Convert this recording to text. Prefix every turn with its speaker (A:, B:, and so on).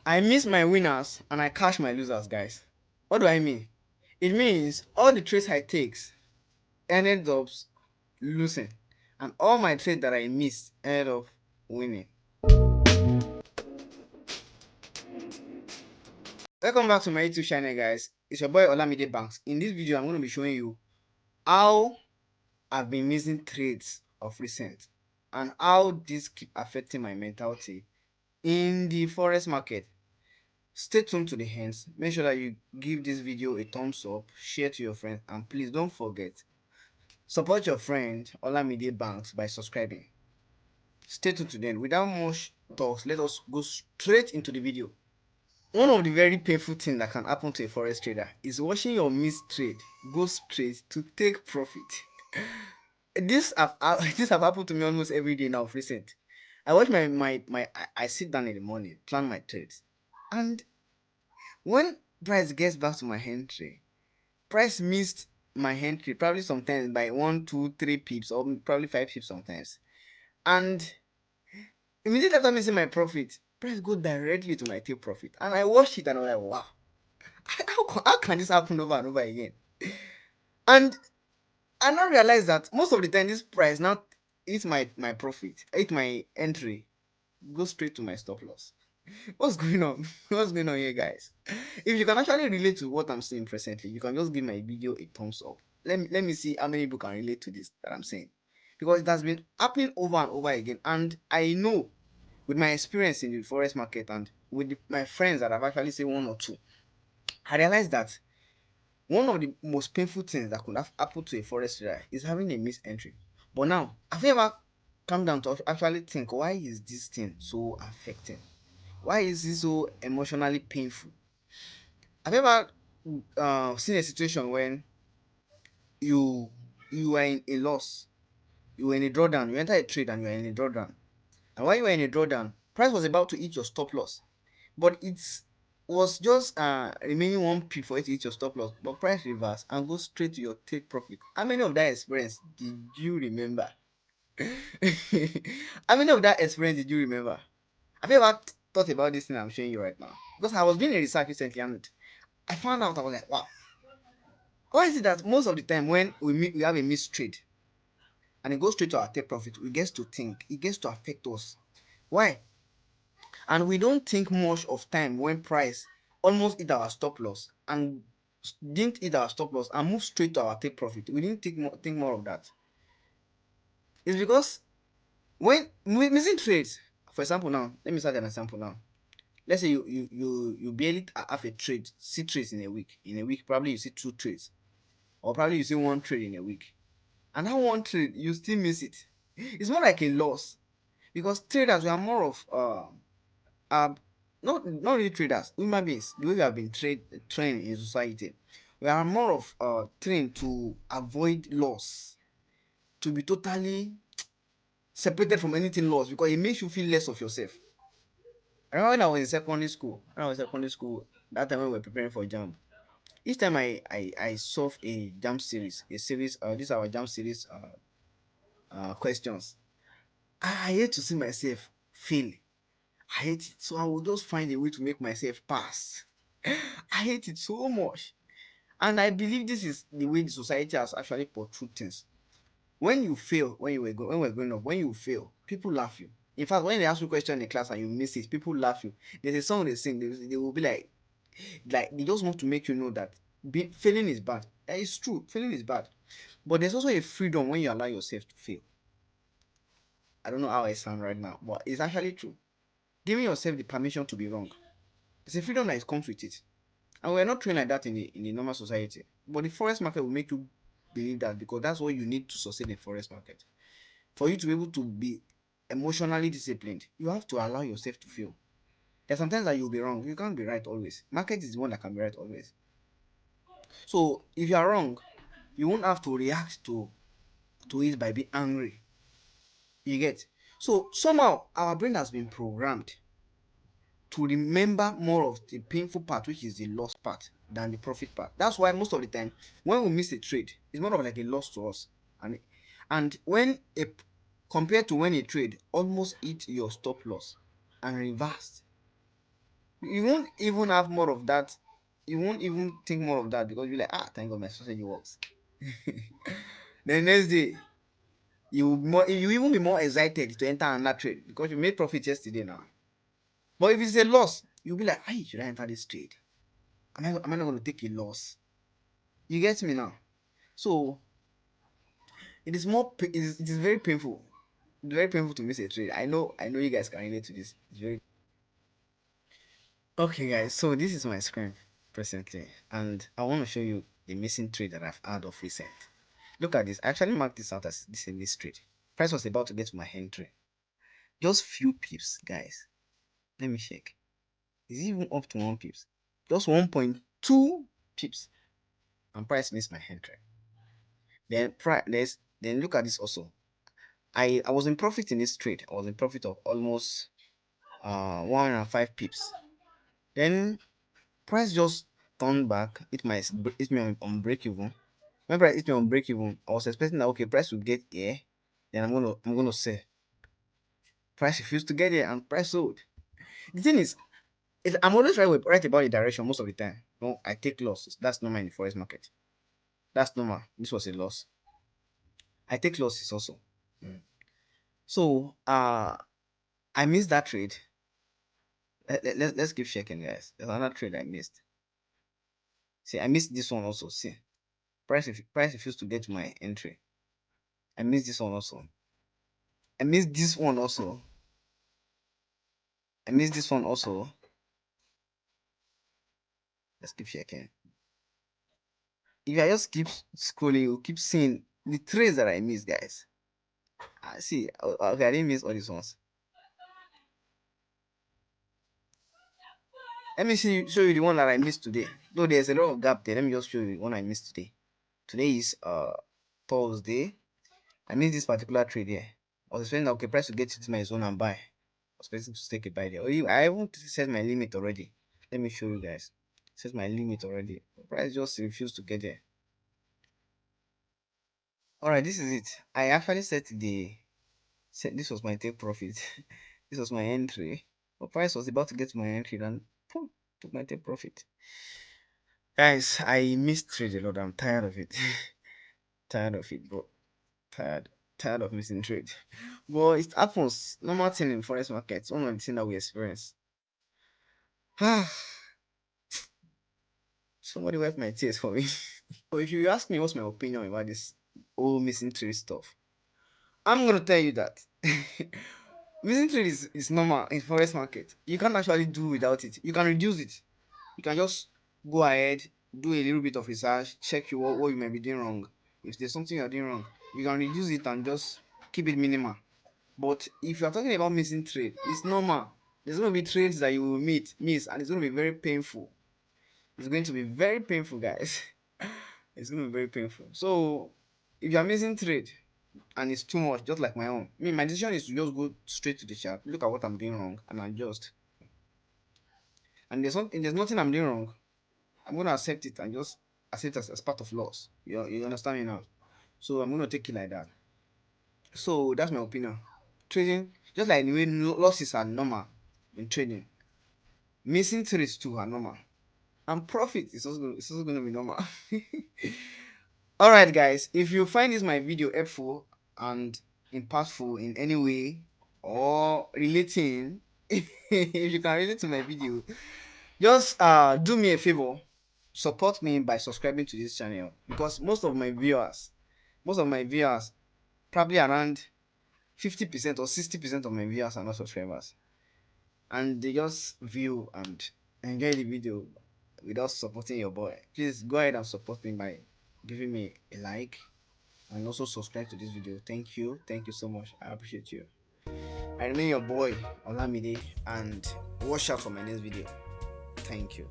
A: I miss my winners and I cash my losers, guys. What do I mean? It means all the trades I takes ended up losing, and all my trades that I missed ended up winning. Welcome back to my YouTube channel, guys. It's your boy Olamide Banks. In this video, I'm going to be showing you how I've been missing trades of recent and how this keep affecting my mentality in the forex market. Stay tuned to the ends. Make sure that you give this video a thumbs up, share to your friends, and please don't forget, support your friend Olamide Banks by subscribing. Stay tuned to them. Without much talks, let us go straight into the video. One of the very painful things that can happen to a forex trader is watching your missed trade go straight to take profit. This have happened to me almost every day now of recent. I watch I sit down in the morning, plan my trades, and when price gets back to my entry, price missed my entry probably sometimes by 1, 2, 3 pips or probably 5 pips sometimes. And immediately after missing my profit, price go directly to my take profit. And I watched it and I'm like, wow, how can this happen over and over again? And I now realize that most of the time this price now eats my profit, eat my entry, go straight to my stop loss. What's going on? What's going on here, guys? If you can actually relate to what I'm saying presently, you can just give my video a thumbs up. Let me see how many people can relate to this that I'm saying. Because it has been happening over and over again. And I know with my experience in the forex market and with my friends that have actually said one or two, I realized that one of the most painful things that could have happened to a forex trader is having a missed entry. But now, have you ever come down to actually think, why is this thing so affecting? Why is this so emotionally painful? Have you ever seen a situation when you you are in a loss, you were in a drawdown, you enter a trade and you are in a drawdown, and while you were in a drawdown, price was about to hit your stop loss, but it was just remaining 1 pip for it to hit your stop loss, but price reverse and go straight to your take profit. How many of that experience did you remember? How many of that experience did you remember? Have you ever thought about this thing I'm showing you right now? Because I was doing a research recently and I found out, I was like, wow, why is it that most of the time when we have a missed trade and it goes straight to our take profit, we get to think, it gets to affect us. Why? And we don't think much of time when price almost hit our stop loss and didn't hit our stop loss and move straight to our take profit. We didn't think more of that. It's because when missing trades, for example, now let me start an example now. Let's say you barely have a trade, see trades in a week. In a week, probably you see 2 trades, or probably you see 1 trade in a week. And that 1 trade, you still miss it. It's more like a loss. Because traders, we are more of uh not really traders, human beings, the way we have been trained in society. We are more of trained to avoid loss, to be totally separated from anything loss because it makes you feel less of yourself. I remember when I was in secondary school, that time when we were preparing for jam. Each time I solve a jam series, these are our jam series questions. I hate to see myself fail. I hate it. So I will just find a way to make myself pass. I hate it so much. And I believe this is the way the society has actually portrayed things. When you fail, when we're growing up, when you fail, people laugh you. In fact, when they ask you a question in class and you miss it, people laugh you. There's a song they sing, they will be like they just want to make you know that failing is bad. It's true, failing is bad. But there's also a freedom when you allow yourself to fail. I don't know how I sound right now, but it's actually true. Giving yourself the permission to be wrong. It's a freedom that comes with it. And we're not trained like that in the normal society. But the forest market will make you believe that because that's what you need to succeed in the forest market. For you to be able to be emotionally disciplined, you have to allow yourself to fail. There's sometimes that you'll be wrong. You can't be right always. Market is the one that can be right always. So if you are wrong, you won't have to react to it by being angry. You get? So somehow our brain has been programmed to remember more of the painful part, which is the loss part, than the profit part. That's why most of the time when we miss a trade, it's more of like a loss to us. And when a compared to when a trade almost hit your stop loss and reversed, You won't even have more of that. You won't even think more of that because you're like, ah, thank God my strategy works. The next day, you even be more excited to enter another trade because you made profit yesterday now. But if it's a loss, you'll be like, hey, should I enter this trade? Am I not going to take a loss? You get me now? So it is very painful. It's very painful to miss a trade. I know you guys can relate to this. It's very okay, guys. So this is my screen presently, and I want to show you the missing trade that I've had of recent. Look at this. I actually marked this out as this a missed trade. Price was about to get to my entry. Just few pips, guys. Let me check. Is it even up to 1 pips? Just 1.2 pips, and price missed my entry. Then look at this also. I was in profit in this trade. I was in profit of almost 105 pips. Then price just turned back. It me on break even. When price hit me on break even, I was expecting that okay, price will get here. Then I'm gonna sell. Price refused to get here and price sold. The thing is I'm always right about the direction most of the time. No, I take losses. That's normal in the forex market. That's normal. This was a loss. I take losses also. Mm. So I missed that trade. Let's keep checking, guys. There's another trade I missed. See, I missed this one also. See, price refused to get to my entry. I missed this one also. I missed this one also. I missed this one also. Let's keep checking. If I just keep scrolling, you'll keep seeing the trades that I missed, guys. See, okay, I didn't miss all these ones. Let me show you the one that I missed today. Though there's a lot of gap there. Let me just show you the one I missed today. Today is Thursday. I missed this particular trade here. I was expecting that okay, price to get to my zone and buy. I was expecting to take a buy there. I haven't set my limit already. Let me show you guys. Set my limit already. Price just refused to get there. Alright, this is it. I actually set this was my take profit. This was my entry. But price was about to get to my entry and boom, took my take profit. Guys, I missed trade a lot. I'm tired of it. Tired of it, bro. Tired. Tired of missing trade. But it happens. Normal thing in forex markets. One of the things that we experience. Somebody wipe my tears for me. So if you ask me what's my opinion about this whole missing trade stuff, I'm gonna tell you that missing trade is normal in forex market. You can't actually do without it. You can reduce it. You can just go ahead, do a little bit of research, check what you might be doing wrong. If there's something you're doing wrong, you can reduce it and just keep it minimal. But if you're talking about missing trade, it's normal. There's going to be trades that you will miss, and it's going to be very painful. It's going to be very painful, guys. It's going to be very painful. So, if you're missing trade and it's too much, just like my own, my decision is to just go straight to the chart, look at what I'm doing wrong, and adjust. And there's nothing I'm doing wrong. I'm going to accept it and just accept it as part of loss. You understand me now? So, I'm going to take it like that. So, that's my opinion. Trading, just like the way losses are normal in trading, missing trades too are normal, and profit is also going to be normal. All right, guys, if you find this my video helpful and impactful in any way or relating, if you can relate to my video, just do me a favor, support me by subscribing to this channel, because most of my viewers, probably around 50% or 60% of my viewers are not subscribers, and they just view and enjoy the video without supporting your boy. Please go ahead and support me by giving me a like and also subscribe to this video. Thank you so much. I appreciate you. I remain your boy Olamide, and watch out for my next video. Thank you.